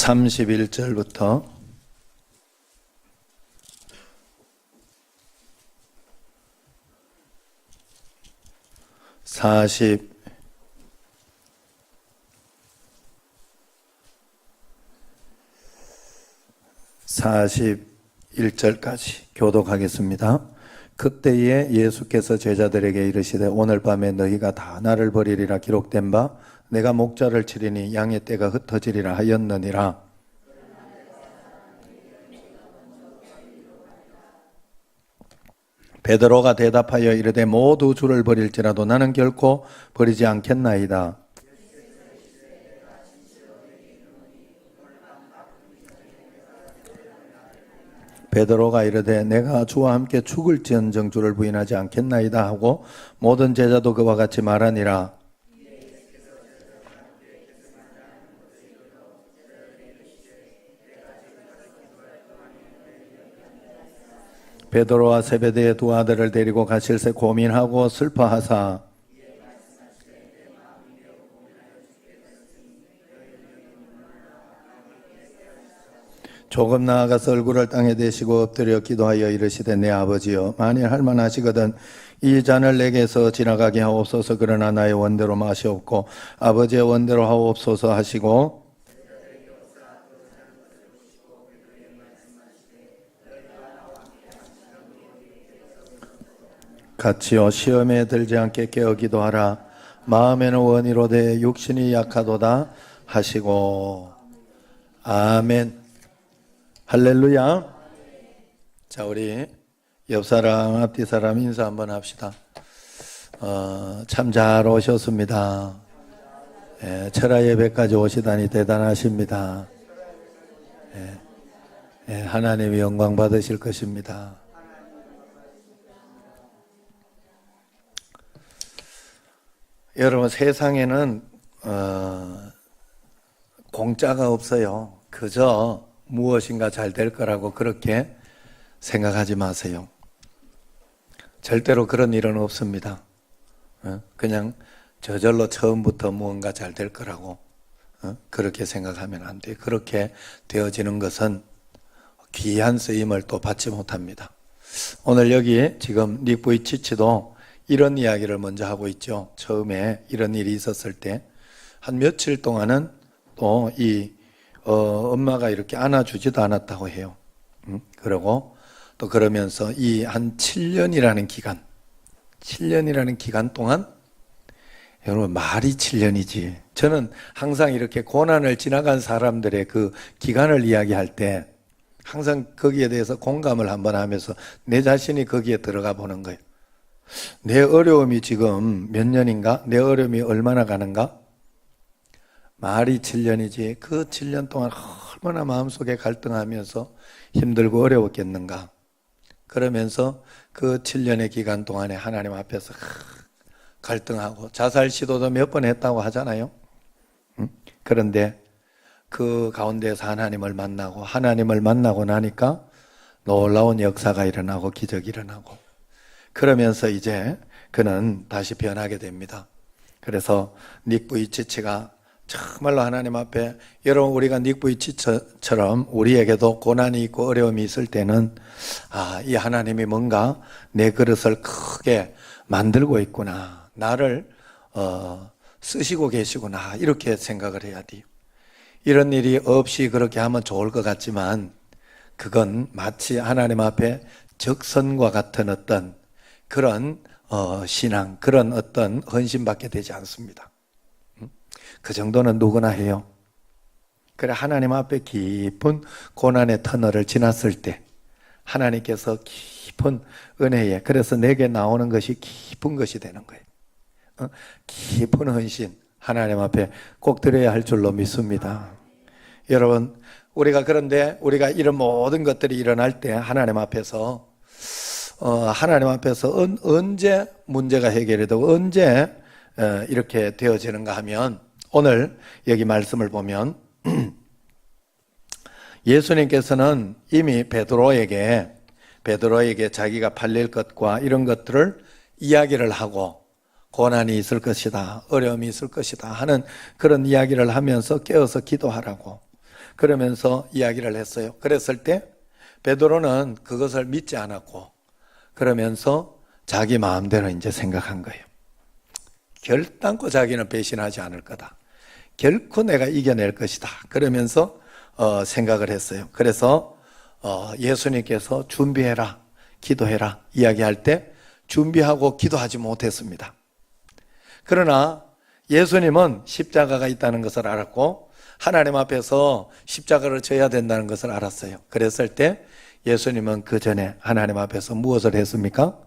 31절부터 41절까지 교독하겠습니다. 그때에 예수께서 제자들에게 이르시되 오늘 밤에 너희가 다 나를 버리리라 기록된 바 내가 목자를 치리니 양의 떼가 흩어지리라 하였느니라. 베드로가 대답하여 이르되 모두 주를 버릴지라도 나는 결코 버리지 않겠나이다. 베드로가 이르되 내가 주와 함께 죽을지언정 주를 부인하지 않겠나이다 하고 모든 제자도 그와 같이 말하니라. 베드로와 세베대의 두 아들을 데리고 가실새 고민하고 슬퍼하사 조금 나아가서 얼굴을 땅에 대시고 엎드려 기도하여 이르시되 내 아버지여 만일 할만하시거든 이 잔을 내게서 지나가게 하옵소서. 그러나 나의 원대로 마시옵고 아버지의 원대로 하옵소서 하시고 같이요 시험에 들지 않게 깨어 기도하라. 마음에는 원이로되 육신이 약하도다 하시고. 아멘. 할렐루야. 자, 우리 옆사람 앞뒤 사람 인사 한번 합시다. 참 잘 오셨습니다. 철야 예배까지 오시다니 대단하십니다. 하나님이 영광 받으실 것입니다. 여러분, 세상에는 공짜가 없어요. 그저 무엇인가 잘 될 거라고 그렇게 생각하지 마세요. 절대로 그런 일은 없습니다. 그냥 저절로 처음부터 무언가 잘 될 거라고 그렇게 생각하면 안 돼요. 그렇게 되어지는 것은 귀한 쓰임을 또 받지 못합니다. 오늘 여기 지금 닉 부이치치도 이런 이야기를 먼저 하고 있죠. 처음에 이런 일이 있었을 때 한 며칠 동안은 또 이 엄마가 이렇게 안아주지도 않았다고 해요. 그리고 또 그러면서 이 한 7년이라는 기간 동안 여러분 말이 7년이지. 저는 항상 이렇게 고난을 지나간 사람들의 그 기간을 이야기할 때 항상 거기에 대해서 공감을 한번 하면서 내 자신이 거기에 들어가 보는 거예요. 내 어려움이 지금 몇 년인가? 내 어려움이 얼마나 가는가? 말이 7년이지 그 7년 동안 얼마나 마음속에 갈등하면서 힘들고 어려웠겠는가? 그러면서 그 7년의 기간 동안에 하나님 앞에서 갈등하고 자살 시도도 몇 번 했다고 하잖아요. 그런데 그 가운데서 하나님을 만나고 나니까 놀라운 역사가 일어나고 기적이 일어나고 그러면서 이제 그는 다시 변하게 됩니다. 그래서 닉 부이치치가 정말로 하나님 앞에 여러분 우리가 닉 부이치처럼 우리에게도 고난이 있고 어려움이 있을 때는 이 하나님이 뭔가 내 그릇을 크게 만들고 있구나. 나를 쓰시고 계시구나. 이렇게 생각을 해야 돼요. 이런 일이 없이 그렇게 하면 좋을 것 같지만 그건 마치 하나님 앞에 적선과 같은 어떤 그런 신앙, 그런 어떤 헌신밖에 되지 않습니다. 그 정도는 누구나 해요. 그래 하나님 앞에 깊은 고난의 터널을 지났을 때 하나님께서 깊은 은혜에 그래서 내게 나오는 것이 깊은 것이 되는 거예요. 깊은 헌신 하나님 앞에 꼭 드려야 할 줄로 믿습니다. 여러분 그런데 우리가 이런 모든 것들이 일어날 때 하나님 앞에서 언제 문제가 해결이 되고 언제 이렇게 되어지는가 하면 오늘 여기 말씀을 보면 예수님께서는 이미 베드로에게 자기가 팔릴 것과 이런 것들을 이야기를 하고 고난이 있을 것이다, 어려움이 있을 것이다 하는 그런 이야기를 하면서 깨어서 기도하라고 그러면서 이야기를 했어요. 그랬을 때 베드로는 그것을 믿지 않았고 그러면서 자기 마음대로 이제 생각한 거예요. 결단코 자기는 배신하지 않을 거다. 결코 내가 이겨낼 것이다. 그러면서 생각을 했어요. 그래서 예수님께서 준비해라, 기도해라 이야기할 때 준비하고 기도하지 못했습니다. 그러나 예수님은 십자가가 있다는 것을 알았고 하나님 앞에서 십자가를 져야 된다는 것을 알았어요. 그랬을 때 예수님은 그 전에 하나님 앞에서 무엇을 했습니까?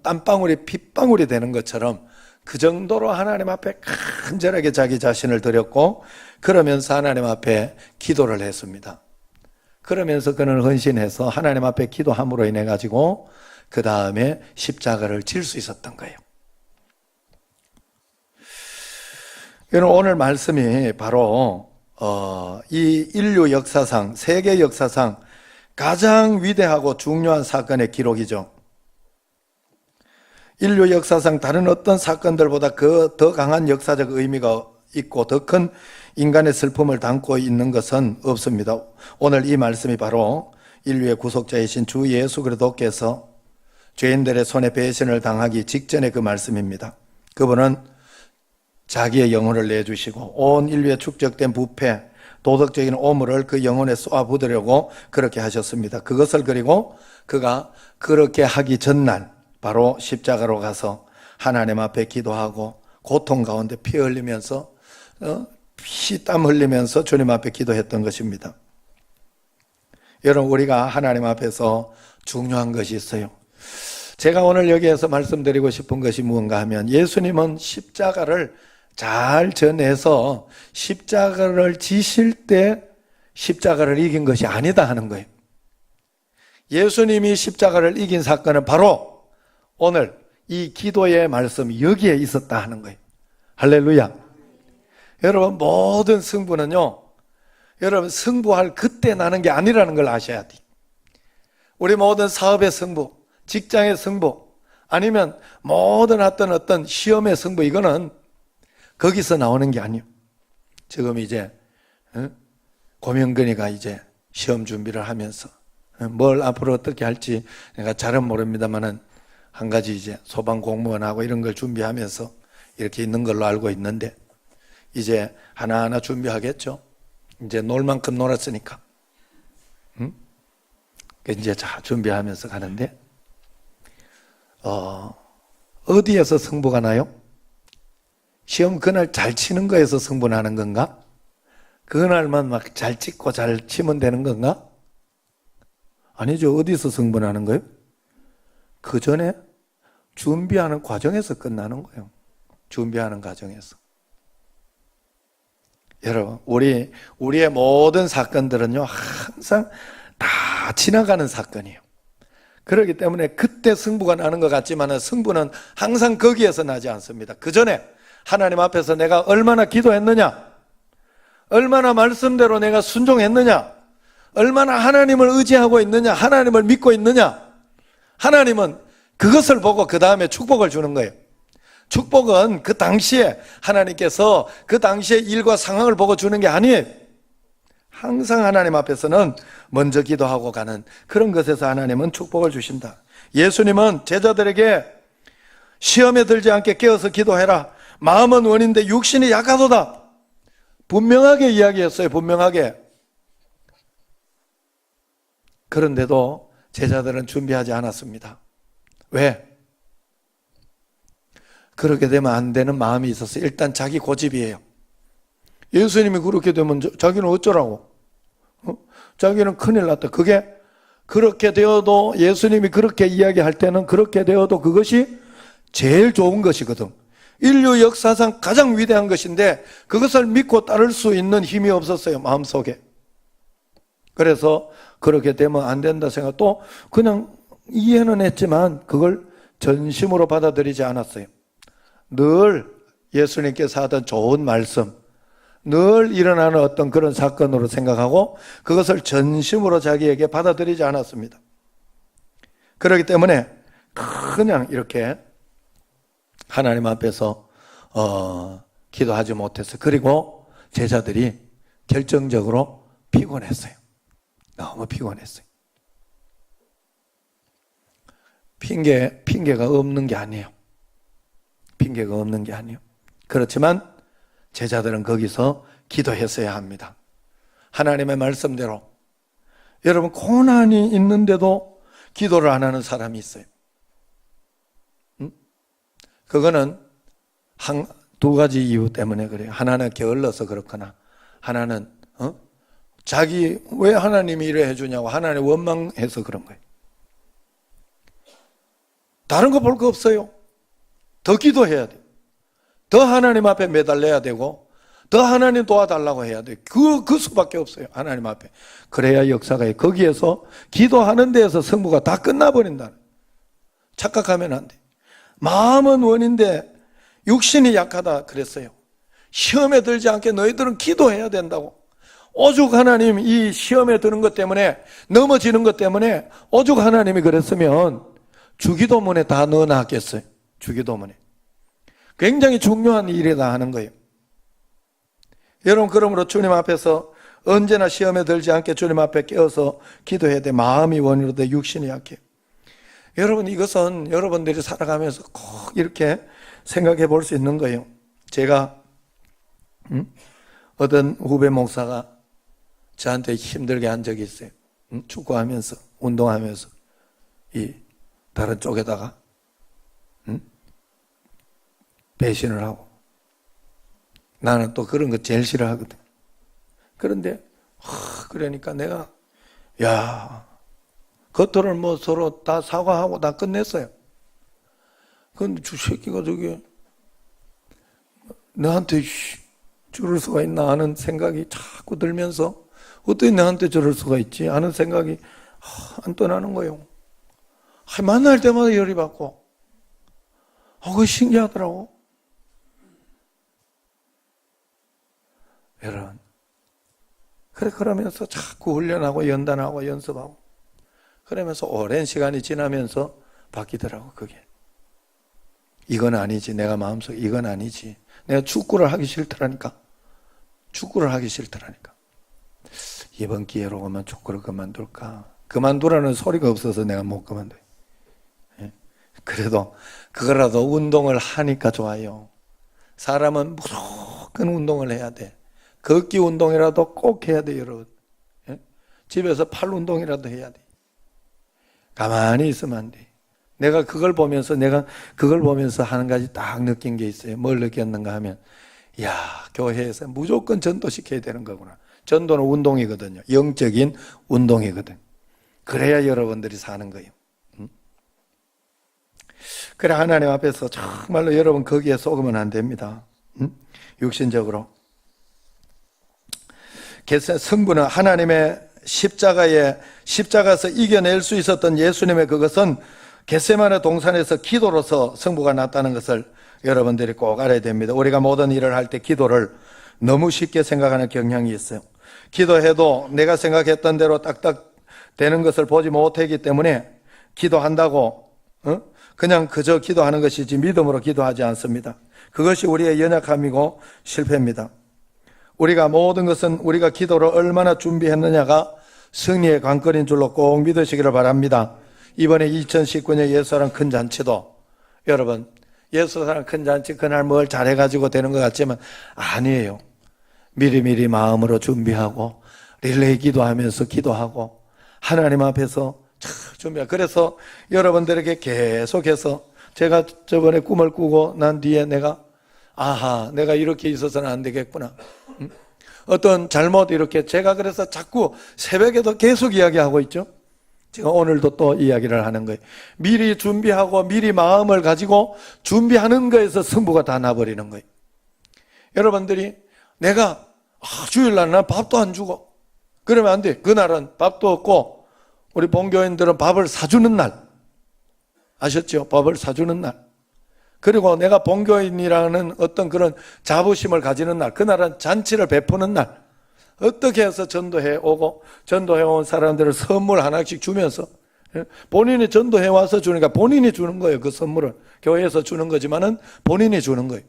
땀방울이 핏방울이 되는 것처럼 그 정도로 하나님 앞에 간절하게 자기 자신을 드렸고 그러면서 하나님 앞에 기도를 했습니다. 그러면서 그는 헌신해서 하나님 앞에 기도함으로 인해 가지고 그 다음에 십자가를 질 수 있었던 거예요. 오늘 말씀이 바로 이 인류 역사상, 세계 역사상 가장 위대하고 중요한 사건의 기록이죠. 인류 역사상 다른 어떤 사건들보다 더 강한 역사적 의미가 있고 더 큰 인간의 슬픔을 담고 있는 것은 없습니다. 오늘 이 말씀이 바로 인류의 구속자이신 주 예수 그리스도께서 죄인들의 손에 배신을 당하기 직전의 그 말씀입니다. 그분은 자기의 영혼을 내주시고 온 인류에 축적된 부패, 도덕적인 오물을 그 영혼에 쏘아부으려고 그렇게 하셨습니다. 그것을 그리고 그가 그렇게 하기 전날 바로 십자가로 가서 하나님 앞에 기도하고 고통 가운데 피 흘리면서 피땀 흘리면서 주님 앞에 기도했던 것입니다. 여러분, 우리가 하나님 앞에서 중요한 것이 있어요. 제가 오늘 여기에서 말씀드리고 싶은 것이 무언가 하면 예수님은 십자가를 잘 전해서 십자가를 지실 때 십자가를 이긴 것이 아니다 하는 거예요. 예수님이 십자가를 이긴 사건은 바로 오늘 이 기도의 말씀이 여기에 있었다 하는 거예요. 할렐루야. 여러분, 모든 승부는요, 여러분 승부할 그때 나는 게 아니라는 걸 아셔야 돼요. 우리 모든 사업의 승부, 직장의 승부, 아니면 모든 어떤 시험의 승부, 이거는 거기서 나오는 게 아니에요. 지금 이제 고명근이가 이제 시험 준비를 하면서 뭘 앞으로 어떻게 할지 내가 잘은 모릅니다만은 한 가지 이제 소방 공무원하고 이런 걸 준비하면서 이렇게 있는 걸로 알고 있는데 이제 하나하나 준비하겠죠. 이제 놀 만큼 놀았으니까. 이제 자 준비하면서 가는데 어디에서 승부가 나요? 시험 그날 잘 치는 거에서 승부나는 건가? 그날만 막 잘 찍고 잘 치면 되는 건가? 아니죠. 어디서 승부나는 거예요? 그 전에 준비하는 과정에서 끝나는 거예요. 준비하는 과정에서. 여러분, 우리의 모든 사건들은요, 항상 다 지나가는 사건이에요. 그렇기 때문에 그때 승부가 나는 것 같지만 승부는 항상 거기에서 나지 않습니다. 그 전에 하나님 앞에서 내가 얼마나 기도했느냐, 얼마나 말씀대로 내가 순종했느냐, 얼마나 하나님을 의지하고 있느냐, 하나님을 믿고 있느냐, 하나님은 그것을 보고 그 다음에 축복을 주는 거예요. 축복은 그 당시에 하나님께서 그 당시의 일과 상황을 보고 주는 게 아니에요. 항상 하나님 앞에서는 먼저 기도하고 가는 그런 것에서 하나님은 축복을 주신다. 예수님은 제자들에게 시험에 들지 않게 깨어서 기도해라. 마음은 원인데 육신이 약하도다. 분명하게 이야기했어요. 분명하게. 그런데도 제자들은 준비하지 않았습니다. 왜? 그렇게 되면 안 되는 마음이 있었어요. 일단 자기 고집이에요. 예수님이 그렇게 되면 자기는 어쩌라고? 자기는 큰일 났다. 그게 그렇게 되어도 예수님이 그렇게 이야기할 때는 그렇게 되어도 그것이 제일 좋은 것이거든. 인류 역사상 가장 위대한 것인데 그것을 믿고 따를 수 있는 힘이 없었어요. 마음속에. 그래서 그렇게 되면 안 된다 생각, 또 그냥 이해는 했지만 그걸 전심으로 받아들이지 않았어요. 늘 예수님께서 하던 좋은 말씀, 늘 일어나는 어떤 그런 사건으로 생각하고 그것을 전심으로 자기에게 받아들이지 않았습니다. 그렇기 때문에 그냥 이렇게 하나님 앞에서 기도하지 못했어요. 그리고 제자들이 결정적으로 피곤했어요. 너무 피곤했어요. 핑계가 없는 게 아니에요. 핑계가 없는 게 아니에요. 그렇지만 제자들은 거기서 기도했어야 합니다. 하나님의 말씀대로. 여러분, 고난이 있는데도 기도를 안 하는 사람이 있어요. 그거는 두 가지 이유 때문에 그래요. 하나는 게을러서 그렇거나, 하나는 자기 왜 하나님이 이래 해주냐고 하나님 원망해서 그런 거예요. 다른 거 볼 거 없어요. 더 기도해야 돼요. 더 하나님 앞에 매달려야 되고, 더 하나님 도와달라고 해야 돼요. 그 수밖에 없어요. 하나님 앞에. 그래야 역사가 해요. 거기에서 기도하는 데에서 성부가 다 끝나버린다. 착각하면 안 돼. 마음은 원인데 육신이 약하다 그랬어요. 시험에 들지 않게 너희들은 기도해야 된다고. 오죽 하나님 이 시험에 드는 것 때문에, 넘어지는 것 때문에 오죽 하나님이 그랬으면 주기도문에 다 넣어놨겠어요. 주기도문에. 굉장히 중요한 일이다 하는 거예요. 여러분, 그러므로 주님 앞에서 언제나 시험에 들지 않게 주님 앞에 깨어서 기도해야 돼. 마음이 원인으로 돼 육신이 약해요. 여러분, 이것은 여러분들이 살아가면서 꼭 이렇게 생각해 볼 수 있는 거예요. 제가 어떤 후배 목사가 저한테 힘들게 한 적이 있어요. 축구하면서, 운동하면서 이 다른 쪽에다가 배신을 하고, 나는 또 그런 거 제일 싫어하거든. 그런데 그러니까 내가 겉으로는 뭐 서로 다 사과하고 다 끝냈어요. 근데 저 새끼가 저게 나한테 저럴 수가 있나 하는 생각이 자꾸 들면서, 어떻게 나한테 저럴 수가 있지 하는 생각이 안 떠나는 거예요. 만날 때마다 열이 받고, 그거 신기하더라고. 여러분, 그러면서 자꾸 훈련하고 연단하고 연습하고, 그러면서 오랜 시간이 지나면서 바뀌더라고. 그게 이건 아니지. 내가 마음속에 이건 아니지. 내가 축구를 하기 싫더라니까. 이번 기회로 그만 축구를 그만둘까. 그만두라는 소리가 없어서 내가 못 그만둬요. 그래도 그거라도 운동을 하니까 좋아요. 사람은 무조건 운동을 해야 돼. 걷기 운동이라도 꼭 해야 돼요, 여러분. 집에서 팔 운동이라도 해야 돼. 가만히 있으면 안 돼. 내가 그걸 보면서 한 가지 딱 느낀 게 있어요. 뭘 느꼈는가 하면, 교회에서 무조건 전도시켜야 되는 거구나. 전도는 운동이거든요. 영적인 운동이거든. 그래야 여러분들이 사는 거예요. 그래, 하나님 앞에서 정말로 여러분 거기에 속으면 안 됩니다. 육신적으로. 성부는 하나님의 십자가에서 이겨낼 수 있었던 예수님의 그것은 겟세마네 동산에서 기도로서 성부가 났다는 것을 여러분들이 꼭 알아야 됩니다. 우리가 모든 일을 할 때 기도를 너무 쉽게 생각하는 경향이 있어요. 기도해도 내가 생각했던 대로 딱딱 되는 것을 보지 못하기 때문에 기도한다고 그냥 그저 기도하는 것이지 믿음으로 기도하지 않습니다. 그것이 우리의 연약함이고 실패입니다. 우리가 모든 것은 우리가 기도를 얼마나 준비했느냐가 승리의 관건인 줄로 꼭 믿으시기를 바랍니다. 이번에 2019년 예수사랑 큰 잔치도, 여러분, 예수사랑 큰 잔치 그날 뭘 잘해가지고 되는 것 같지만 아니에요. 미리미리 마음으로 준비하고 릴레이 기도하면서 기도하고 하나님 앞에서 준비하고, 그래서 여러분들에게 계속해서 제가 저번에 꿈을 꾸고 난 뒤에 내가 이렇게 있어서는 안 되겠구나. 어떤 잘못 이렇게 제가 그래서 자꾸 새벽에도 계속 이야기하고 있죠. 제가 오늘도 또 이야기를 하는 거예요. 미리 준비하고 미리 마음을 가지고 준비하는 거에서 승부가 다 나버리는 거예요. 여러분들이 내가 주일날 난 밥도 안 주고 그러면 안 돼. 그날은 밥도 없고 우리 본교인들은 밥을 사주는 날, 아셨죠? 밥을 사주는 날. 그리고 내가 본교인이라는 어떤 그런 자부심을 가지는 날, 그날은 잔치를 베푸는 날. 어떻게 해서 전도해 오고 전도해 온 사람들을 선물 하나씩 주면서, 본인이 전도해 와서 주니까 본인이 주는 거예요. 그 선물을 교회에서 주는 거지만은 본인이 주는 거예요.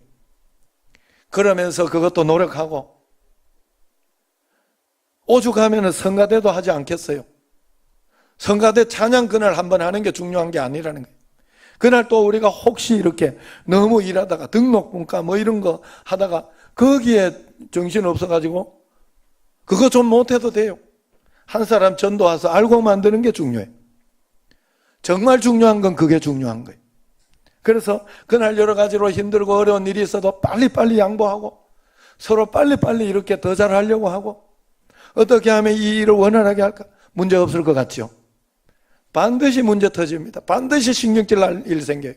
그러면서 그것도 노력하고, 오죽하면 성가대도 하지 않겠어요? 성가대 찬양 그날 한번 하는 게 중요한 게 아니라는 거예요. 그날 또 우리가 혹시 이렇게 너무 일하다가 등록분과 뭐 이런 거 하다가 거기에 정신 없어가지고 그거 좀 못해도 돼요. 한 사람 전도 와서 알고 만드는 게 중요해요. 정말 중요한 건 그게 중요한 거예요. 그래서 그날 여러 가지로 힘들고 어려운 일이 있어도 빨리빨리 양보하고 서로 빨리빨리 이렇게 더 잘하려고 하고 어떻게 하면 이 일을 원활하게 할까? 문제 없을 것 같죠? 반드시 문제 터집니다. 반드시 신경질 날 일 생겨요.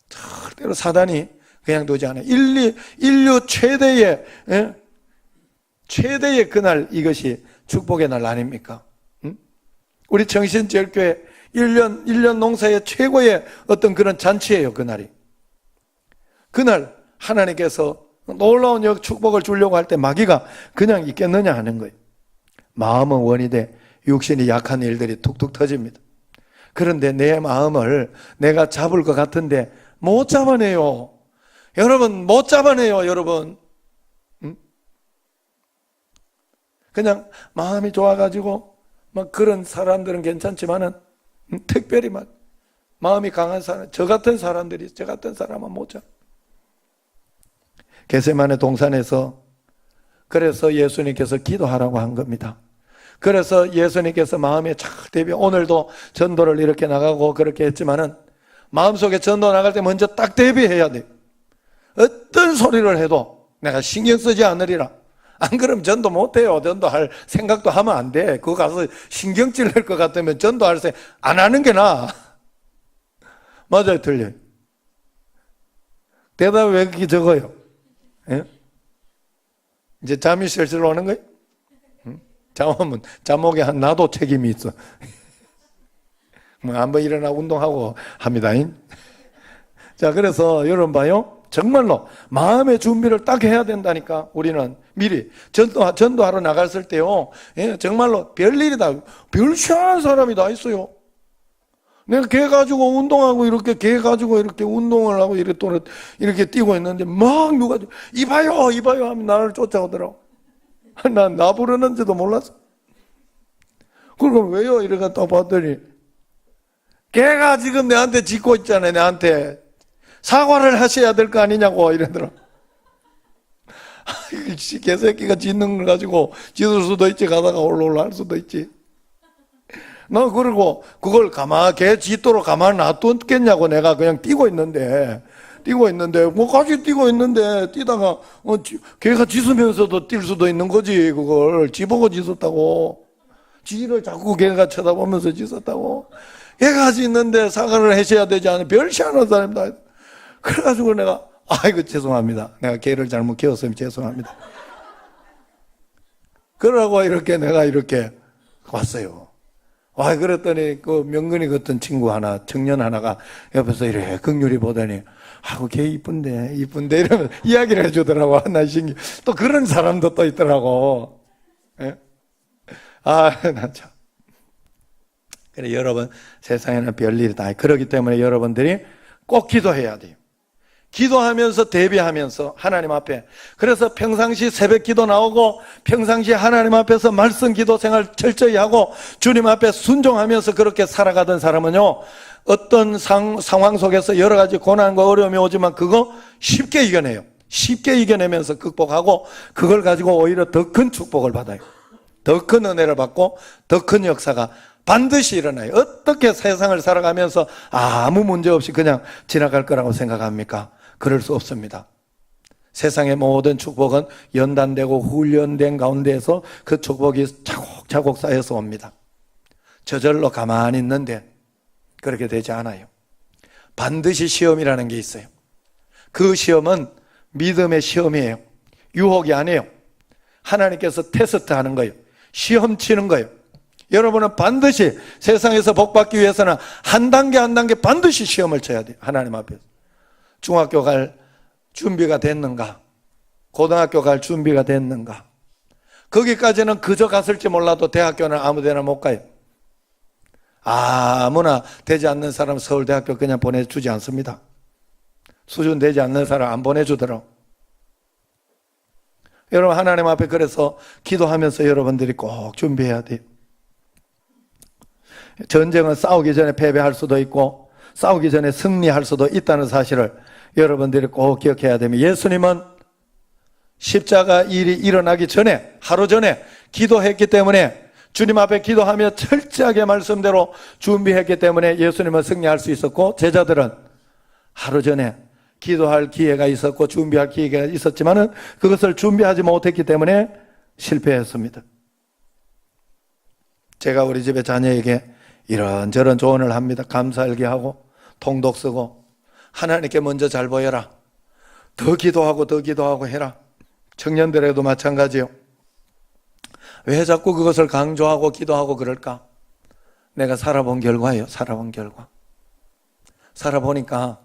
절대로 사단이 그냥 두지 않아요. 인류 최대의 그날 이것이 축복의 날 아닙니까? 우리 정신제일교회 1년 농사의 최고의 어떤 그런 잔치예요, 그날이. 그날 하나님께서 놀라운 축복을 주려고 할 때 마귀가 그냥 있겠느냐 하는 거예요. 마음은 원이되 육신이 약한 일들이 툭툭 터집니다. 그런데 내 마음을 내가 잡을 것 같은데 못 잡아내요. 여러분, 못 잡아내요, 여러분. 그냥 마음이 좋아가지고 막 그런 사람들은 괜찮지만은 특별히 막 마음이 강한 사람, 저 같은 사람은 못 잡아. 겟세마네 동산에서 그래서 예수님께서 기도하라고 한 겁니다. 그래서 예수님께서 마음에 착 대비 오늘도 전도를 이렇게 나가고 그렇게 했지만은 마음속에 전도 나갈 때 먼저 딱 대비해야 돼요. 어떤 소리를 해도 내가 신경 쓰지 않으리라. 안 그러면 전도 못해요. 전도할 생각도 하면 안 돼. 그거 가서 신경질 낼 것 같으면 전도할 생각 안 하는 게 나아. 맞아요, 틀려요? 대답 왜 그렇게 적어요? 예? 이제 잠이 슬슬 오는 거예요? 잠오면 잠옥에 한 나도 책임이 있어. 뭐 한번 일어나 운동하고 합니다. 자, 그래서 여러분 봐요. 정말로 마음의 준비를 딱 해야 된다니까. 우리는 미리 전도하러 나갔을 때요. 예, 정말로 별일이다. 별 희한한 사람이 다 있어요. 내가 걔 가지고 운동하고 이렇게 걔 가지고 이렇게 운동을 하고 이렇게 뛰고 있는데 막 누가 이봐요 하면 나를 쫓아오더라고. 나 부르는지도 몰랐어. 그럼 왜요? 이렇게 또 봤더니 걔가 지금 내한테 짓고 있잖아요. 내한테 사과를 하셔야 될 거 아니냐고 이러더라고. 개새끼가 짓는 걸 가지고 짓을 수도 있지, 가다가 올라 할 수도 있지. 나 그리고 그걸 걔 짓도록 가만히 놔뒀겠냐고. 내가 그냥 뛰고 있는데 뭐 같이 뛰고 있는데 뛰다가 걔가 짖으면서도 뛸 수도 있는 거지. 그걸 지보고 짖었다고. 지를 자꾸 걔가 쳐다보면서 짖었다고. 걔가 짖는데 사과를 하셔야 되지 않아요? 별 희한한 사람이다. 그래가지고 내가 아이고 죄송합니다. 내가 걔를 잘못 키웠으면 죄송합니다. 그러고 내가 이렇게 왔어요. 와, 그랬더니 그 명근이 같은 친구 하나, 청년 하나가 옆에서 이렇게 긍휼히 보더니 아이고 걔 이쁜데 이러면 이야기를 해주더라고. 나 신기. 또 그런 사람도 또 있더라고. 예? 나 참. 그래, 여러분, 세상에는 별일이 다. 그렇기 때문에 여러분들이 꼭 기도해야 돼요. 기도하면서 대비하면서 하나님 앞에. 그래서 평상시 새벽 기도 나오고 평상시 하나님 앞에서 말씀 기도 생활 철저히 하고 주님 앞에 순종하면서 그렇게 살아가던 사람은요, 어떤 상황 속에서 여러 가지 고난과 어려움이 오지만 그거 쉽게 이겨내요. 쉽게 이겨내면서 극복하고 그걸 가지고 오히려 더 큰 축복을 받아요. 더 큰 은혜를 받고 더 큰 역사가 반드시 일어나요. 어떻게 세상을 살아가면서 아무 문제 없이 그냥 지나갈 거라고 생각합니까? 그럴 수 없습니다. 세상의 모든 축복은 연단되고 훈련된 가운데에서 그 축복이 차곡차곡 쌓여서 옵니다. 저절로 가만히 있는데 그렇게 되지 않아요. 반드시 시험이라는 게 있어요. 그 시험은 믿음의 시험이에요. 유혹이 아니에요. 하나님께서 테스트하는 거예요. 시험 치는 거예요. 여러분은 반드시 세상에서 복받기 위해서는 한 단계 한 단계 반드시 시험을 쳐야 돼요. 하나님 앞에서. 중학교 갈 준비가 됐는가? 고등학교 갈 준비가 됐는가? 거기까지는 그저 갔을지 몰라도 대학교는 아무 데나 못 가요. 아무나 되지 않는 사람 서울대학교 그냥 보내주지 않습니다. 수준 되지 않는 사람 안 보내주더라고. 여러분 하나님 앞에 그래서 기도하면서 여러분들이 꼭 준비해야 돼요. 전쟁은 싸우기 전에 패배할 수도 있고 싸우기 전에 승리할 수도 있다는 사실을 여러분들이 꼭 기억해야 됩니다. 예수님은 십자가 일이 일어나기 전에 하루 전에 기도했기 때문에 주님 앞에 기도하며 철저하게 말씀대로 준비했기 때문에 예수님은 승리할 수 있었고 제자들은 하루 전에 기도할 기회가 있었고 준비할 기회가 있었지만은 그것을 준비하지 못했기 때문에 실패했습니다. 제가 우리 집에 자녀에게 이런저런 조언을 합니다. 감사일기 하고 통독 쓰고 하나님께 먼저 잘 보여라. 더 기도하고 해라. 청년들에도 마찬가지요. 왜 자꾸 그것을 강조하고 기도하고 그럴까? 내가 살아본 결과예요. 살아본 결과. 살아보니까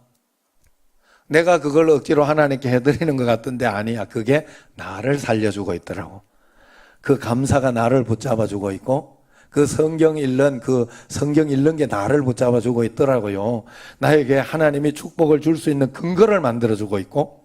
내가 그걸 억지로 하나님께 해드리는 것 같은데 아니야. 그게 나를 살려주고 있더라고. 그 감사가 나를 붙잡아주고 있고 그 성경 읽는 게 나를 붙잡아주고 있더라고요. 나에게 하나님이 축복을 줄 수 있는 근거를 만들어주고 있고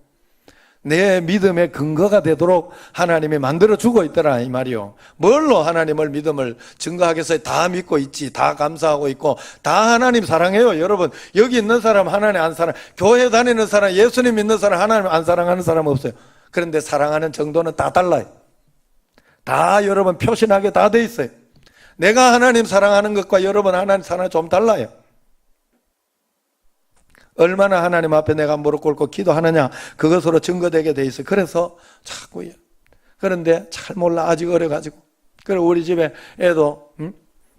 내 믿음의 근거가 되도록 하나님이 만들어주고 있더라 이 말이요. 뭘로 하나님을 믿음을 증거하겠어요? 다 믿고 있지. 다 감사하고 있고 다 하나님 사랑해요. 여러분 여기 있는 사람 하나님 안 사랑, 교회 다니는 사람, 예수님 믿는 사람 하나님 안 사랑하는 사람 없어요. 그런데 사랑하는 정도는 다 달라요. 다 여러분 표신하게 다 돼 있어요. 내가 하나님 사랑하는 것과 여러분 하나님 사랑이 좀 달라요. 얼마나 하나님 앞에 내가 무릎 꿇고 기도하느냐 그것으로 증거되게 돼 있어요. 그래서 자꾸 그런데 잘 몰라. 아직 어려가지고. 그래 우리 집에 애도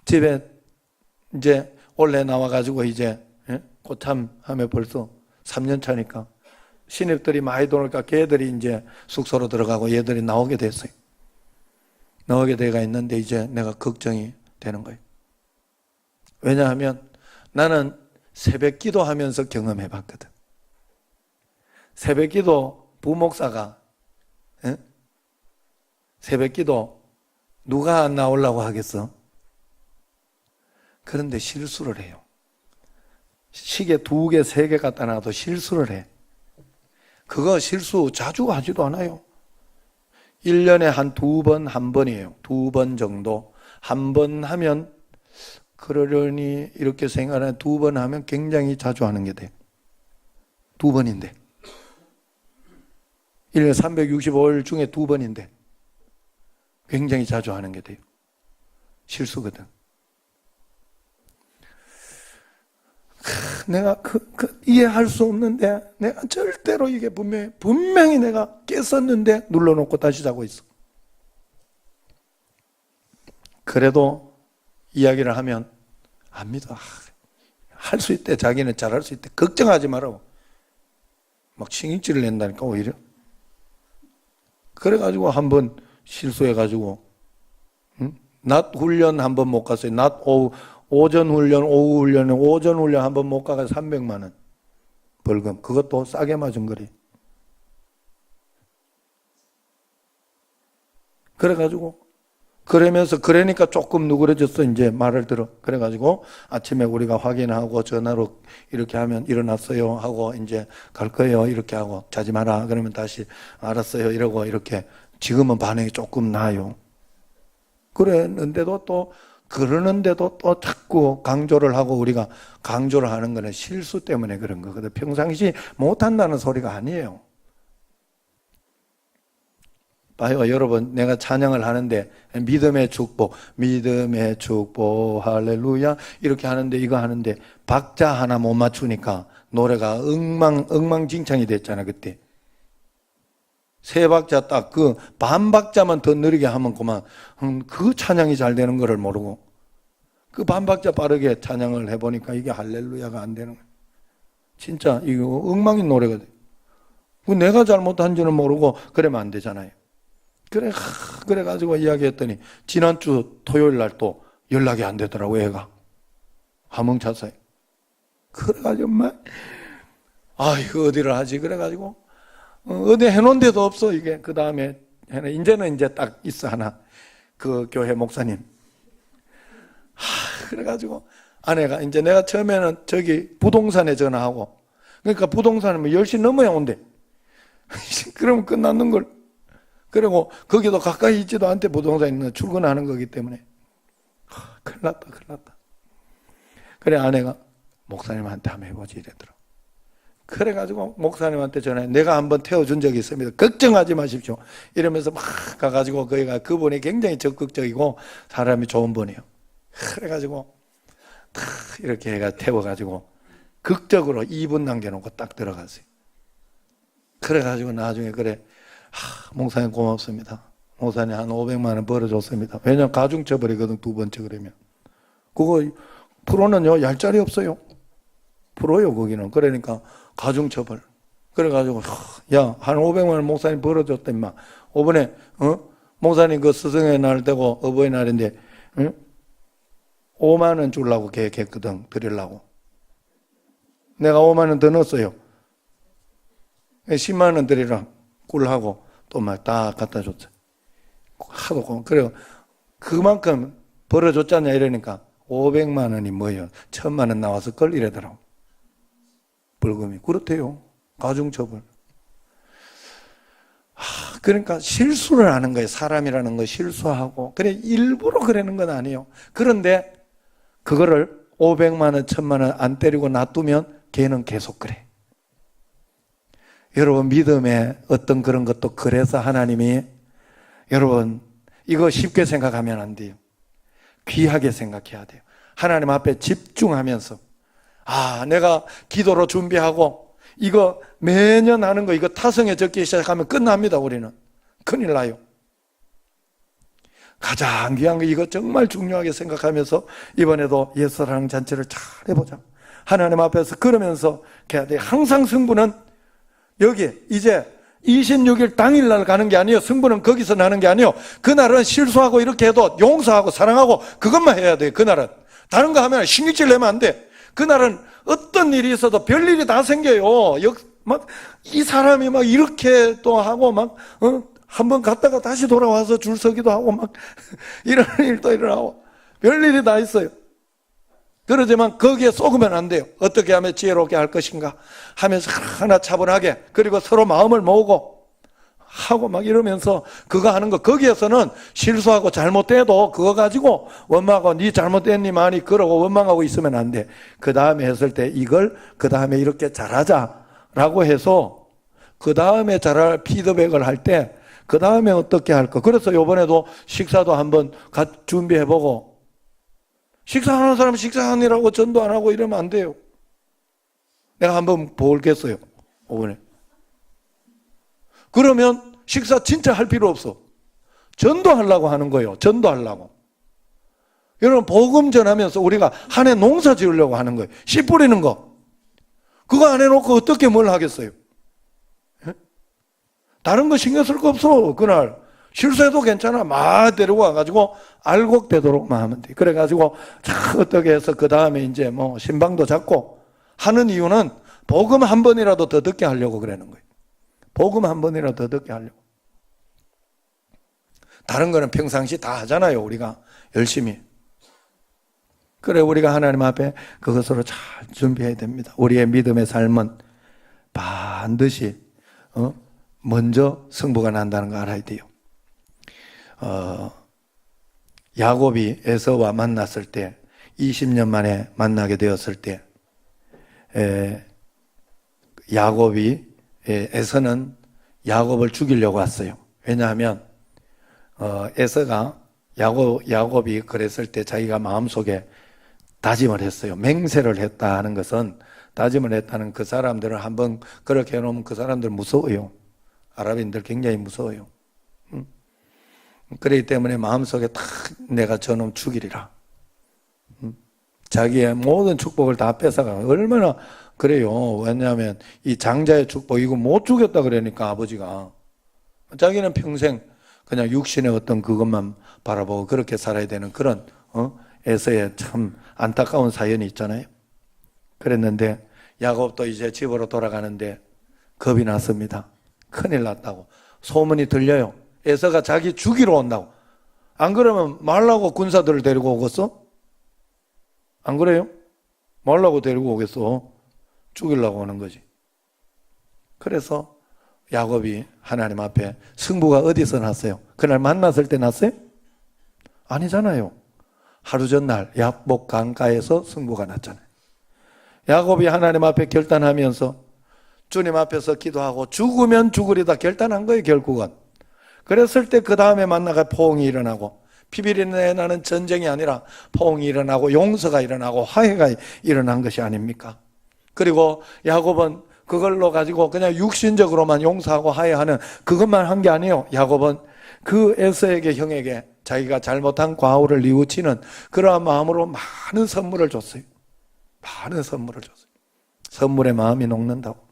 집에 이제 올해 나와가지고 이제 고참 하면 벌써 3년 차니까 신입들이 많이 들어오니까 걔들이 이제 숙소로 들어가고 얘들이 나오게 됐어요. 나오게 돼가 있는데 이제 내가 걱정이 되는 거예요. 왜냐하면 나는 새벽 기도하면서 경험해 봤거든. 새벽 기도 부목사가 새벽 기도 누가 안 나오려고 하겠어? 그런데 실수를 해요. 시계 2개, 3개 갖다 놔도 실수를 해. 그거 실수 자주 하지도 않아요. 1년에 한 2번, 1번이에요. 2번 정도. 1번 하면 그러려니 이렇게 생각하는 2번 하면 굉장히 자주 하는 게 돼요. 2번인데 1년 365일 중에 2번인데 굉장히 자주 하는 게 돼요. 실수거든. 내가 이해할 수 없는데 내가 절대로 이게 분명히 내가 깼었는데 눌러놓고 다시 자고 있어. 그래도 이야기를 하면 안 믿어. 할 수 있대. 자기는 잘할 수 있대. 걱정하지 말라고. 막 신경질을 낸다니까 오히려. 그래가지고 한번 실수해가지고 낮 훈련 한번 못 갔어요. 낮 오전 훈련, 오후 훈련에 오전 훈련 한번 못 가서 300만 원 벌금. 그것도 싸게 맞은 거리. 그래가지고 그러니까 조금 누그러졌어. 이제 말을 들어. 그래가지고 아침에 우리가 확인하고 전화로 이렇게 하면 일어났어요 하고 이제 갈 거예요 이렇게 하고 자지 마라 그러면 다시 알았어요 이러고 이렇게 지금은 반응이 조금 나아요. 그랬는데도 또 그러는데도 또 자꾸 강조를 하고 우리가 강조를 하는 거는 실수 때문에 그런 거거든. 평상시 못한다는 소리가 아니에요. 봐요, 여러분, 내가 찬양을 하는데 믿음의 축복 할렐루야 이렇게 하는데 이거 하는데 박자 하나 못 맞추니까 노래가 엉망진창이 됐잖아. 그때 세 박자 딱 그 반 박자만 더 느리게 하면 그만 그 찬양이 잘 되는 거를 모르고 그 반 박자 빠르게 찬양을 해보니까 이게 할렐루야가 안 되는 거야. 진짜 이거 엉망인 노래가 돼. 내가 잘못한지는 모르고 그러면 안 되잖아요. 그래가지고 이야기했더니 지난주 토요일 날 또 연락이 안 되더라고. 애가 화멍찼어요. 그래가지고 이거 어디를 하지? 그래가지고 어디 해놓은 데도 없어. 이게 그 다음에 이제는 이제 딱 있어 하나. 그 교회 목사님. 그래가지고 아내가 이제 내가 처음에는 저기 부동산에 전화하고 그러니까 부동산이면 10시 넘어야 온대. 그러면 끝났는 걸. 그리고 거기도 가까이 있지도 않대. 부동산 있는 출근하는 거기 때문에. 큰일 났다, 큰일 났다. 그래 아내가 목사님한테 한번 해보지 이랬더라. 그래가지고 목사님한테 전화해. 내가 한번 태워준 적이 있습니다. 걱정하지 마십시오. 이러면서 막 가가지고 그분이 굉장히 적극적이고 사람이 좋은 분이에요. 그래가지고 탁 이렇게 해가 태워가지고 극적으로 2분 남겨놓고 딱 들어갔어요. 그래가지고 나중에 그래, 목사님 고맙습니다. 목사님 한 500만 원 벌어줬습니다. 왜냐면 가중처벌이거든, 두 번째 그러면. 그거 프로는요 얄짤이 없어요. 프로요 거기는. 그러니까 가중처벌. 그래가지고 야 한 500만 원 목사님 벌어줬다 임마. 이번에 목사님 그 스승의 날 되고 어버이날인데 5만 원 주려고 계획했거든. 드리려고. 내가 5만 원 더 넣었어요. 10만 원 드리라 꿀하고 또 막 다 갖다 줬죠. 하도 고마워. 그래요. 그만큼 벌어줬잖냐 이러니까 500만 원이 뭐예요? 1000만 원 나와서 걸 이러더라고. 벌금이. 그렇대요. 가중처벌. 그러니까 실수를 하는 거예요. 사람이라는 거 실수하고. 그래 일부러 그러는 건 아니에요. 그런데 그거를 500만 원, 1000만 원 안 때리고 놔두면 걔는 계속 그래. 여러분 믿음의 어떤 그런 것도 그래서 하나님이 여러분 이거 쉽게 생각하면 안 돼요. 귀하게 생각해야 돼요. 하나님 앞에 집중하면서 내가 기도로 준비하고 이거 매년 하는 거 이거 타성에 적기 시작하면 끝납니다. 우리는 큰일 나요. 가장 귀한 거 이거 정말 중요하게 생각하면서 이번에도 옛사랑 잔치를 잘 해보자. 하나님 앞에서 그러면서 해야 돼요. 항상 승부는 여기 이제 26일 당일날 가는 게 아니에요. 승부는 거기서 나는 게 아니에요. 그날은 실수하고 이렇게 해도 용서하고 사랑하고 그것만 해야 돼요. 그날은 다른 거 하면 신경질 내면 안 돼. 그날은 어떤 일이 있어도 별일이 다 생겨요. 막 이 사람이 막 이렇게 또 하고 막 한번 갔다가 다시 돌아와서 줄 서기도 하고 막 이런 일도 일어나고 별일이 다 있어요. 그러지만 거기에 속으면 안 돼요. 어떻게 하면 지혜롭게 할 것인가 하면서 하나 차분하게 그리고 서로 마음을 모으고 하고 막 이러면서 그거 하는 거 거기에서는 실수하고 잘못돼도 그거 가지고 원망하고 네 잘못됐니 많이 그러고 원망하고 있으면 안 돼. 그 다음에 했을 때 이걸 그 다음에 이렇게 잘하자라고 해서 그 다음에 잘할 피드백을 할 때 그 다음에 어떻게 할까. 그래서 이번에도 식사도 한번 준비해보고 식사하는 사람은 식사하느라고 전도 안 하고 이러면 안 돼요. 내가 한번 볼겠어요. 이번에. 그러면 식사 진짜 할 필요 없어. 전도하려고 하는 거예요. 전도하려고. 여러분 복음 전하면서 우리가 한 해 농사 지으려고 하는 거예요. 씨 뿌리는 거. 그거 안 해놓고 어떻게 뭘 하겠어요. 예? 다른 거 신경 쓸 거 없어. 그날. 실수해도 괜찮아. 막 데리고 와가지고 알곡되도록만 하면 돼. 그래가지고 어떻게 해서 그 다음에 이제 뭐 신방도 잡고 하는 이유는 복음 한 번이라도 더 듣게 하려고 그러는 거예요. 복음 한 번이라도 더 듣게 하려고. 다른 거는 평상시 다 하잖아요. 우리가 열심히. 그래 우리가 하나님 앞에 그것으로 잘 준비해야 됩니다. 우리의 믿음의 삶은 반드시 먼저 승부가 난다는 거 알아야 돼요. 야곱이 에서와 만났을 때 20년 만에 만나게 되었을 때 에서는 야곱을 죽이려고 왔어요. 왜냐하면 에서가 야곱이 그랬을 때 자기가 마음속에 다짐을 했어요. 맹세를 했다 하는 것은 다짐을 했다는 그 사람들을 한번 그렇게 해놓으면 그 사람들 무서워요. 아랍인들 굉장히 무서워요. 그렇기 때문에 마음속에 딱 내가 저놈 죽이리라. 자기의 모든 축복을 다 뺏어가. 얼마나 그래요. 왜냐하면 이 장자의 축복 이거 못 죽였다 그러니까 아버지가. 자기는 평생 그냥 육신의 어떤 그것만 바라보고 그렇게 살아야 되는 그런 에서의 참 안타까운 사연이 있잖아요. 그랬는데 야곱도 이제 집으로 돌아가는데 겁이 났습니다. 큰일 났다고. 소문이 들려요. 에서가 자기 죽이러 온다고. 안 그러면 말라고 군사들을 데리고 오겠어? 안 그래요? 말라고 데리고 오겠어? 죽이려고 하는 거지. 그래서 야곱이 하나님 앞에 승부가 어디서 났어요? 그날 만났을 때 났어요? 아니잖아요. 하루 전날 야복 강가에서 승부가 났잖아요. 야곱이 하나님 앞에 결단하면서 주님 앞에서 기도하고 죽으면 죽으리다 결단한 거예요, 결국은. 그랬을 때 그 다음에 만나가 포옹이 일어나고, 피비린내 나는 전쟁이 아니라 포옹이 일어나고 용서가 일어나고 화해가 일어난 것이 아닙니까? 그리고 야곱은 그걸로 가지고 그냥 육신적으로만 용서하고 화해하는 그것만 한 게 아니에요. 야곱은 그 에서에게, 형에게 자기가 잘못한 과오를 뉘우치는 그러한 마음으로 많은 선물을 줬어요. 많은 선물을 줬어요. 선물에 마음이 녹는다고.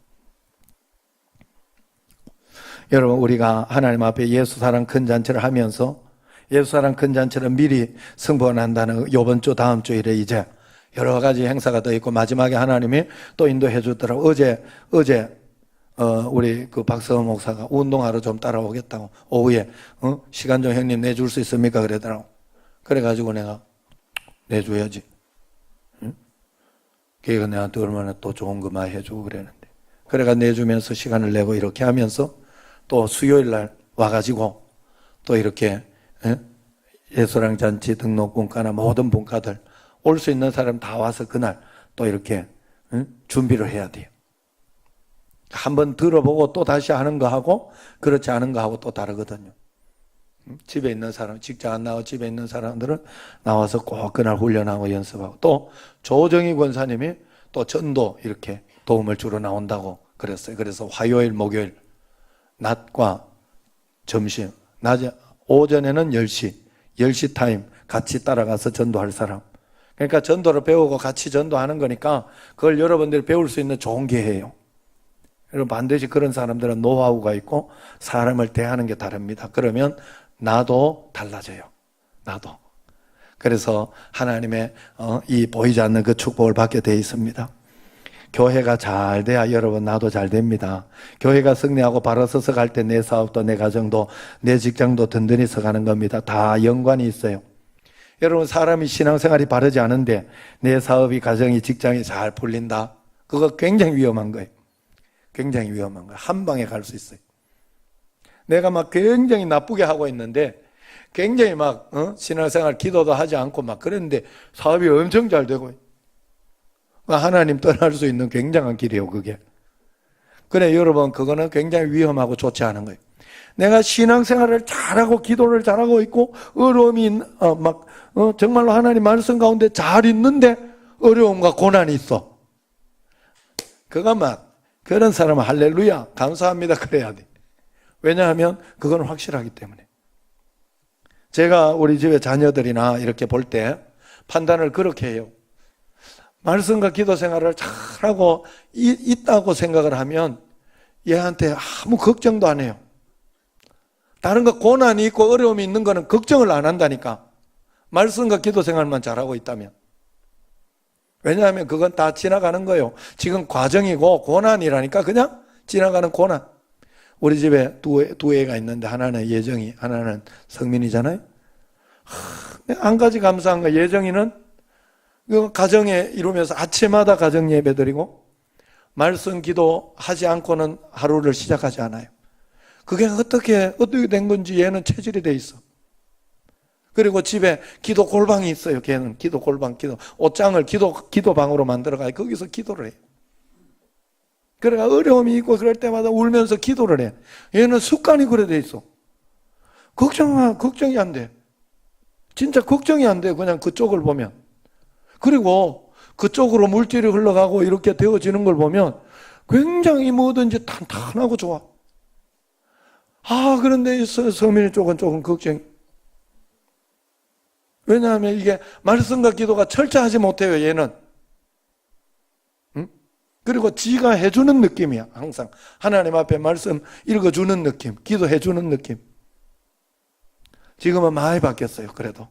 여러분, 우리가 하나님 앞에 예수 사랑 큰 잔치를 하면서 예수 사랑 큰 잔치를 미리 승부한다는 이번 주 다음 주일에 이제 여러 가지 행사가 더 있고 마지막에 하나님이 또 인도해 주더라고. 어제 우리 그 박서원 목사가 운동하러 좀 따라오겠다고 오후에 시간 좀 형님 내줄 수 있습니까? 그러더라고. 그래가지고 내가 내줘야지. 응? 걔가 내한테 얼마나 또 좋은 거 많이 해주고 그랬는데, 그래가 내주면서 시간을 내고 이렇게 하면서 또 수요일 날 와가지고 또 이렇게 예수랑 잔치 등록분과나 모든 분과들 올 수 있는 사람 다 와서 그날 또 이렇게 준비를 해야 돼요. 한번 들어보고 또 다시 하는 거하고 그렇지 않은 거하고 또 다르거든요. 집에 있는 사람, 직장 안 나가고 집에 있는 사람들은 나와서 꼭 그날 훈련하고 연습하고, 또 조정희 권사님이 또 전도 이렇게 도움을 주러 나온다고 그랬어요. 그래서 화요일, 목요일 낮과 점심, 낮에 오전에는 10시 타임 같이 따라가서 전도할 사람. 그러니까 전도를 배우고 같이 전도하는 거니까 그걸 여러분들이 배울 수 있는 좋은 기회예요. 여러분, 반드시 그런 사람들은 노하우가 있고 사람을 대하는 게 다릅니다. 그러면 나도 달라져요. 나도. 그래서 하나님의 이 보이지 않는 그 축복을 받게 돼 있습니다. 교회가 잘 돼야 여러분 나도 잘 됩니다. 교회가 승리하고 바로 서서 갈 때 내 사업도 내 가정도 내 직장도 든든히 서가는 겁니다. 다 연관이 있어요. 여러분, 사람이 신앙생활이 바르지 않은데 내 사업이, 가정이, 직장이 잘 풀린다? 그거 굉장히 위험한 거예요. 굉장히 위험한 거예요. 한 방에 갈 수 있어요. 내가 막 굉장히 나쁘게 하고 있는데 굉장히 막 신앙생활 기도도 하지 않고 막 그랬는데 사업이 엄청 잘 되고, 하나님 떠날 수 있는 굉장한 길이에요, 그게. 그래, 여러분, 그거는 굉장히 위험하고 좋지 않은 거예요. 내가 신앙생활을 잘하고 기도를 잘하고 있고 어려움이 정말로 하나님 말씀 가운데 잘 있는데 어려움과 고난이 있어. 그거 그런 사람은 할렐루야 감사합니다 그래야 돼. 왜냐하면 그건 확실하기 때문에. 제가 우리 집에 자녀들이나 이렇게 볼 때 판단을 그렇게 해요. 말씀과 기도 생활을 잘하고 있다고 생각을 하면 얘한테 아무 걱정도 안 해요. 다른 거 고난이 있고 어려움이 있는 거는 걱정을 안 한다니까. 말씀과 기도 생활만 잘하고 있다면. 왜냐하면 그건 다 지나가는 거예요. 지금 과정이고 고난이라니까. 그냥 지나가는 고난. 우리 집에 두 애가 있는데 하나는 예정이, 하나는 성민이잖아요. 한 가지 감사한 거, 예정이는 그 가정에 이루면서 아침마다 가정 예배 드리고 말씀 기도하지 않고는 하루를 시작하지 않아요. 그게 어떻게 된 건지 얘는 체질이 돼 있어. 그리고 집에 기도 골방이 있어요. 걔는 기도 골방, 옷장을 기도방으로 만들어가요. 거기서 기도를 해요. 그러니까 어려움이 있고 그럴 때마다 울면서 기도를 해. 얘는 습관이 그래 돼 있어. 걱정이 안 돼. 진짜 걱정이 안 돼. 그냥 그쪽을 보면. 그리고 그쪽으로 물질이 흘러가고 이렇게 되어지는 걸 보면 굉장히 뭐든지 탄탄하고 좋아. 그런데 서민이 쪽은 조금 걱정이. 왜냐하면 이게 말씀과 기도가 철저하지 못해요, 얘는. 그리고 지가 해주는 느낌이야, 항상. 하나님 앞에 말씀 읽어주는 느낌, 기도해주는 느낌. 지금은 많이 바뀌었어요, 그래도.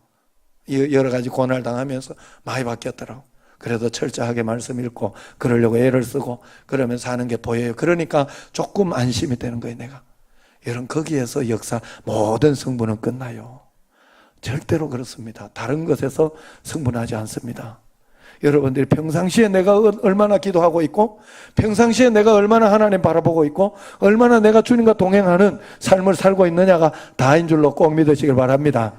여러 가지 고난을 당하면서 많이 바뀌었더라고. 그래도 철저하게 말씀 읽고, 그러려고 애를 쓰고, 그러면서 하는 게 보여요. 그러니까 조금 안심이 되는 거예요, 내가. 여러분, 거기에서 모든 승부는 끝나요. 절대로 그렇습니다. 다른 것에서 승분하지 않습니다. 여러분들이 평상시에 내가 얼마나 기도하고 있고, 평상시에 내가 얼마나 하나님 바라보고 있고, 얼마나 내가 주님과 동행하는 삶을 살고 있느냐가 다인 줄로 꼭 믿으시길 바랍니다.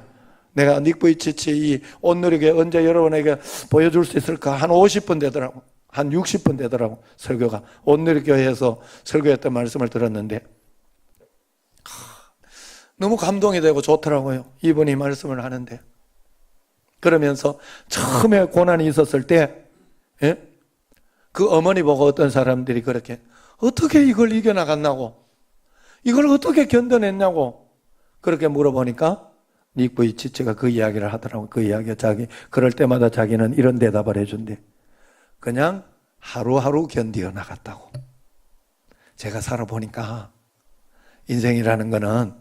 내가 닉부이치치 이 온누리교회 언제 여러분에게 보여줄 수 있을까? 한 50분 되더라고. 한 60분 되더라고. 설교가. 온누리교회에서 설교했던 말씀을 들었는데 너무 감동이 되고 좋더라고요. 이분이 말씀을 하는데. 그러면서 처음에 고난이 있었을 때, 예? 그 어머니 보고 어떤 사람들이 그렇게 어떻게 이걸 이겨나갔냐고, 이걸 어떻게 견뎌냈냐고 그렇게 물어보니까 닉부이치치가 그 이야기를 하더라고. 그 이야기가 그럴 때마다 자기는 이런 대답을 해준대. 그냥 하루하루 견디어 나갔다고. 제가 살아보니까 인생이라는 거는,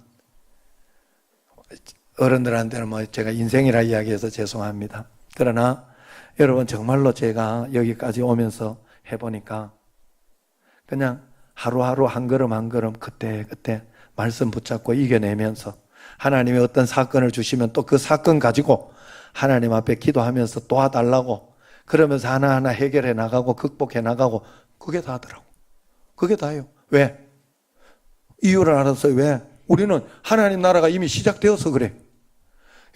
어른들한테는 뭐 제가 인생이라 이야기해서 죄송합니다. 그러나 여러분 정말로 제가 여기까지 오면서 해보니까 그냥 하루하루 한 걸음 한 걸음 그때 말씀 붙잡고 이겨내면서, 하나님이 어떤 사건을 주시면 또 그 사건 가지고 하나님 앞에 기도하면서 도와달라고, 그러면서 하나하나 해결해 나가고 극복해 나가고, 그게 다더라고. 그게 다예요. 왜? 이유를 알았어요. 왜? 우리는 하나님 나라가 이미 시작되어서 그래.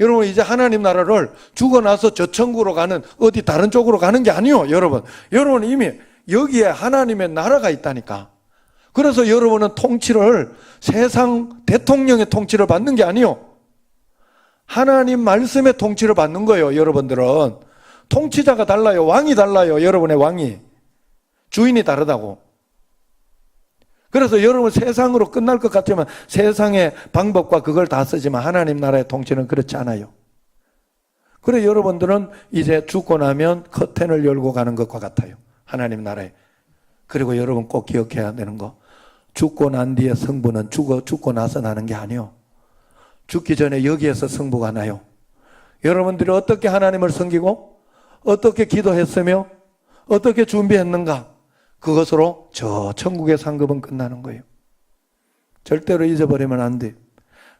여러분, 이제 하나님 나라를 죽어 나서 저 천국으로 가는, 어디 다른 쪽으로 가는 게 아니요. 여러분 이미 여기에 하나님의 나라가 있다니까. 그래서 여러분은 통치를, 세상 대통령의 통치를 받는 게 아니요, 하나님 말씀의 통치를 받는 거예요. 여러분들은 통치자가 달라요. 왕이 달라요. 여러분의 왕이, 주인이 다르다고. 그래서 여러분 세상으로 끝날 것 같지만 세상의 방법과 그걸 다 쓰지만 하나님 나라의 통치는 그렇지 않아요. 그래 여러분들은 이제 죽고 나면 커튼을 열고 가는 것과 같아요. 하나님 나라에. 그리고 여러분 꼭 기억해야 되는 거, 죽고 난 뒤에 성부는 죽고 나서 나는 게 아니요, 죽기 전에 여기에서 성부가 나요. 여러분들이 어떻게 하나님을 섬기고 어떻게 기도했으며 어떻게 준비했는가, 그것으로 저 천국의 상급은 끝나는 거예요. 절대로 잊어버리면 안 돼요.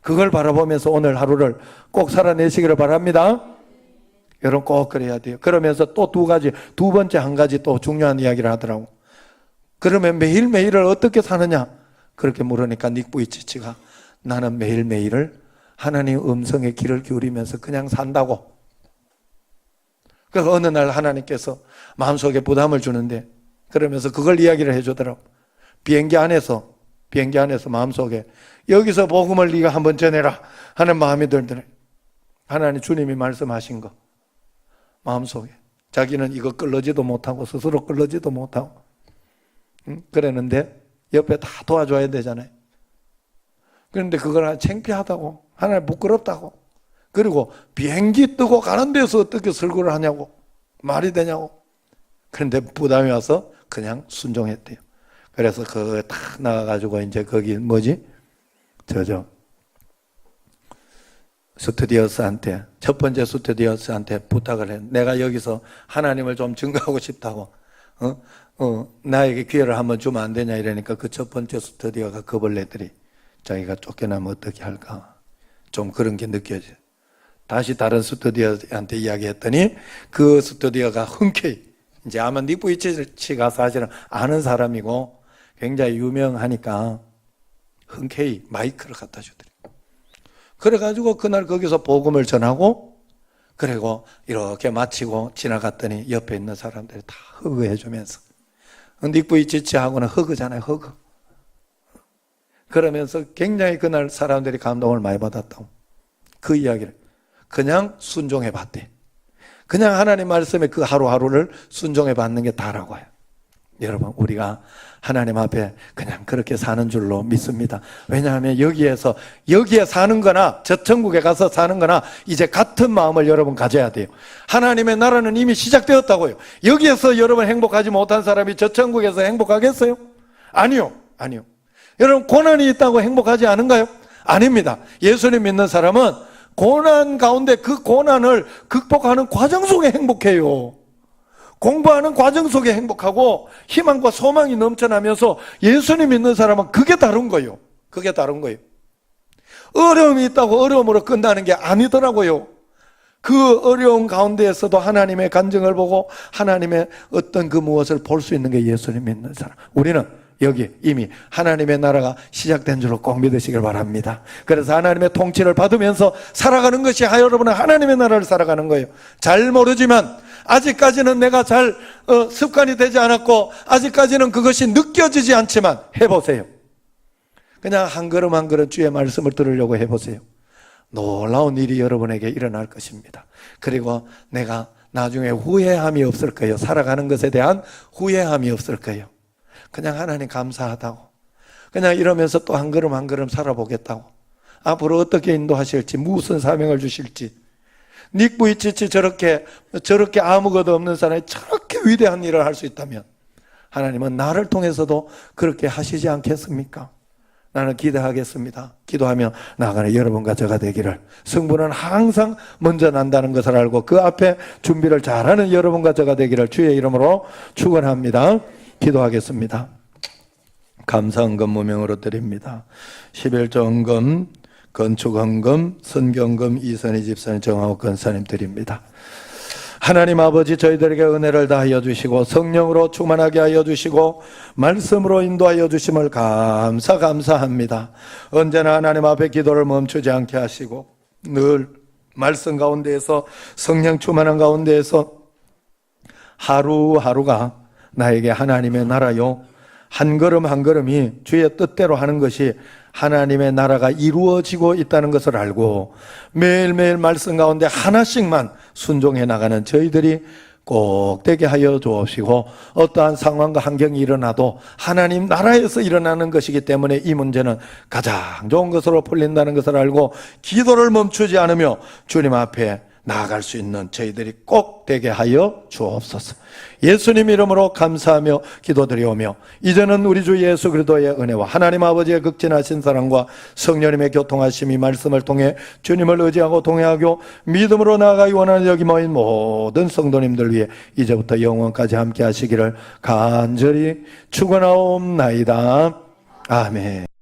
그걸 바라보면서 오늘 하루를 꼭 살아내시기를 바랍니다. 여러분 꼭 그래야 돼요. 그러면서 또 두 번째 한 가지 또 중요한 이야기를 하더라고. 그러면 매일매일을 어떻게 사느냐 그렇게 물으니까 닉부이치치가 나는 매일매일을 하나님 음성에 귀를 기울이면서 그냥 산다고. 그래서 어느 날 하나님께서 마음속에 부담을 주는데, 그러면서 그걸 이야기를 해주더라고. 비행기 안에서 마음속에 여기서 복음을 네가 한번 전해라 하는 마음이 들더래. 하나님 주님이 말씀하신 거 마음속에, 자기는 이거 끌러지도 못하고 스스로 끌러지도 못하고 그랬는데 옆에 다 도와줘야 되잖아요. 그런데 그걸 창피하다고, 하나님 부끄럽다고, 그리고 비행기 뜨고 가는 데서 어떻게 설교를 하냐고, 말이 되냐고. 그런데 부담이 와서 그냥 순종했대요. 그래서 그거 딱 나가가지고 이제 거기 스튜디오스한테, 첫 번째 스튜디오스한테 부탁을 해. 내가 여기서 하나님을 좀 증거하고 싶다고. 나에게 기회를 한번 주면 안 되냐 이러니까 그 첫 번째 스튜디오가 겁을 내더니 자기가 쫓겨나면 어떻게 할까, 좀 그런 게 느껴져요. 다시 다른 스튜디오한테 이야기했더니 그 스튜디오가 흔쾌히, 이제 아마 닉부이치치가 사실은 아는 사람이고 굉장히 유명하니까 흔쾌히 마이크를 갖다 주더래요. 그래가지고 그날 거기서 복음을 전하고, 그리고 이렇게 마치고 지나갔더니 옆에 있는 사람들이 다 허그해 주면서, 닉부이치치하고는 허그잖아요, 허그. 그러면서 굉장히 그날 사람들이 감동을 많이 받았다고. 그 이야기를 그냥 순종해 봤대. 그냥 하나님 말씀에 그 하루하루를 순종해 받는 게 다라고 해요. 여러분, 우리가 하나님 앞에 그냥 그렇게 사는 줄로 믿습니다. 왜냐하면 여기에 사는 거나 저 천국에 가서 사는 거나 이제 같은 마음을 여러분 가져야 돼요. 하나님의 나라는 이미 시작되었다고요. 여기에서 여러분 행복하지 못한 사람이 저 천국에서 행복하겠어요? 아니요. 여러분, 고난이 있다고 행복하지 않은가요? 아닙니다. 예수님 믿는 사람은 고난 가운데 그 고난을 극복하는 과정 속에 행복해요. 공부하는 과정 속에 행복하고 희망과 소망이 넘쳐나면서, 예수님 믿는 사람은 그게 다른 거예요. 어려움이 있다고 어려움으로 끝나는 게 아니더라고요. 그 어려운 가운데에서도 하나님의 간증을 보고 하나님의 어떤 그 무엇을 볼 수 있는 게 예수님 믿는 사람. 우리는 여기 이미 하나님의 나라가 시작된 줄로 꼭 믿으시길 바랍니다. 그래서 하나님의 통치를 받으면서 살아가는 것이 여러분은 하나님의 나라를 살아가는 거예요. 잘 모르지만 아직까지는 내가 잘 습관이 되지 않았고 아직까지는 그것이 느껴지지 않지만 해보세요. 그냥 한 걸음 한 걸음 주의 말씀을 들으려고 해보세요. 놀라운 일이 여러분에게 일어날 것입니다. 그리고 내가 나중에 후회함이 없을 거예요. 살아가는 것에 대한 후회함이 없을 거예요. 그냥 하나님 감사하다고, 그냥 이러면서 또 한 걸음 한 걸음 살아보겠다고, 앞으로 어떻게 인도하실지, 무슨 사명을 주실지. 닉 부이치치 저렇게 아무것도 없는 사람이 저렇게 위대한 일을 할 수 있다면 하나님은 나를 통해서도 그렇게 하시지 않겠습니까? 나는 기대하겠습니다. 기도하며 나아가는 여러분과 저가 되기를. 승부는 항상 먼저 난다는 것을 알고 그 앞에 준비를 잘하는 여러분과 저가 되기를 주의 이름으로 축원합니다. 기도하겠습니다. 감사헌금 무명으로 드립니다. 11조 헌금, 건축헌금, 선경금, 이선희 집사님, 정하옥 권사님 드립니다. 하나님 아버지, 저희들에게 은혜를 다하여 주시고 성령으로 충만하게 하여 주시고 말씀으로 인도하여 주심을 감사합니다. 언제나 하나님 앞에 기도를 멈추지 않게 하시고 늘 말씀 가운데에서, 성령 충만한 가운데에서 하루하루가 나에게 하나님의 나라요, 한 걸음 한 걸음이 주의 뜻대로 하는 것이 하나님의 나라가 이루어지고 있다는 것을 알고 매일매일 말씀 가운데 하나씩만 순종해 나가는 저희들이 꼭 되게 하여 주옵시고, 어떠한 상황과 환경이 일어나도 하나님 나라에서 일어나는 것이기 때문에 이 문제는 가장 좋은 것으로 풀린다는 것을 알고 기도를 멈추지 않으며 주님 앞에 나아갈 수 있는 저희들이 꼭 되게 하여 주옵소서. 예수님 이름으로 감사하며 기도드리오며, 이제는 우리 주 예수 그리스도의 은혜와 하나님 아버지의 극진하신 사랑과 성령님의 교통하심이 말씀을 통해 주님을 의지하고 동행하고 믿음으로 나아가기 원하는 여기 모인 모든 성도님들 위해 이제부터 영원까지 함께 하시기를 간절히 축원하옵나이다. 아멘.